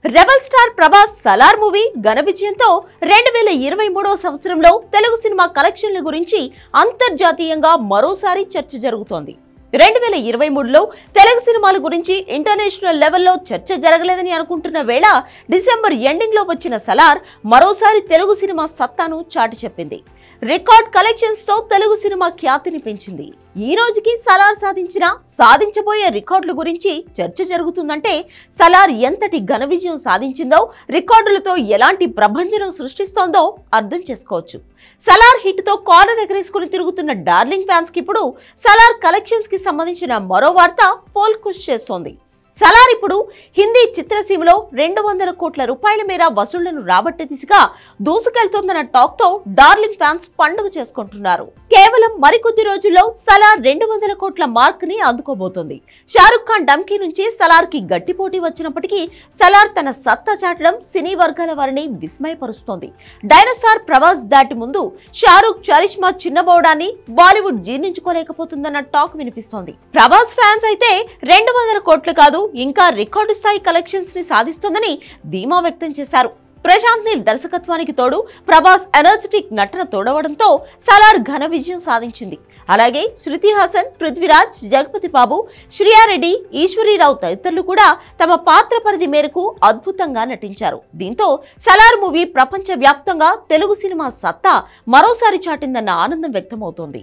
Rebel star Prabhas Salaar movie ఘన విజయంతో 2023వ సంవత్సరంలో తెలుగు సినిమా కలెక్షన్ల గురించి అంతర్జాతీయంగా మరోసారి చర్చ జరుగుతోంది. 2023లో తెలుగు సినిమాల గురించి ఇంటర్నేషనల్ లెవెల్లో చర్చ జరగలేదని అనుకుంటున్న వేళ డిసెంబర్ ఎండింగ్ లో వచ్చిన సలార్ మరోసారి తెలుగు సినిమా సత్తాను చాటి చెప్పింది. రికార్డ్ కలెక్షన్స్ తో తెలుగు సినిమా ఖ్యాతిని పెంచింది. ఈ రోజుకి సలార్ సాధించబోయే రికార్డుల గురించి చర్చ జరుగుతుందంటే సలార్ ఎంతటి ఘన విజయం సాధించిందో, రికార్డులతో ఎలాంటి ప్రభంజనం సృష్టిస్తోందో అర్థం చేసుకోవచ్చు. సలార్ హిట్ తో కార్నర్ ఎగరేసుకుని తిరుగుతున్న డార్లింగ్ ఫ్యాన్స్ కి ఇప్పుడు సలార్ కలెక్షన్స్ కి సంబంధించిన మరో వార్త పోల్ ఖుష్ చేస్తోంది. సలార్ ఇప్పుడు హిందీ చిత్రసీమలో 200 కోట్ల రూపాయల మేర వసూళ్లను రాబట్టే దిశగా దూసుకెళ్తోందన్న టాక్ తో డార్లింగ్ ఫ్యాన్స్ పండుగ చేసుకుంటున్నారు. కేవలం మరికొద్ది రోజుల్లో సలార్ 200 కోట్ల మార్క్ ని అందుకోబోతోంది. షారుఖ్ ఖాన్ డంకీ నుంచి సలార్ కి గట్టి పోటీ వచ్చినప్పటికీ సలార్ తన సత్తా చాటడం సినీ వర్గాల వారిని విస్మయపరుస్తోంది. డైనోసార్ ప్రభాస్ దాటి ముందు షారుఖ్ చరిష్మా చిన్నబోవడాన్ని బాలీవుడ్ జీర్ణించుకోలేకపోతుందన్న టాక్ వినిపిస్తోంది. ప్రభాస్ ఫ్యాన్స్ అయితే 200 కోట్లు కాదు, ఇంకా రికార్డు స్థాయి కలెక్షన్స్ ని సాధిస్తుందని ధీమా వ్యక్తం చేశారు. ప్రశాంత్ నీల్ దర్శకత్వానికి తోడు ప్రభాస్ ఎనర్జెటిక్ నటన తోడవడంతో సలార్ ఘన విజయం సాధించింది. అలాగే శృతి హాసన్, పృథ్వీరాజ్, జగపతి బాబు, శ్రియారెడ్డి, ఈశ్వరీరావు తదితరులు కూడా తమ పాత్ర పరిధి మేరకు అద్భుతంగా నటించారు. దీంతో సలార్ మూవీ ప్రపంచ వ్యాప్తంగా తెలుగు సినిమా సత్తా మరోసారి చాటిందన్న ఆనందం వ్యక్తమవుతోంది.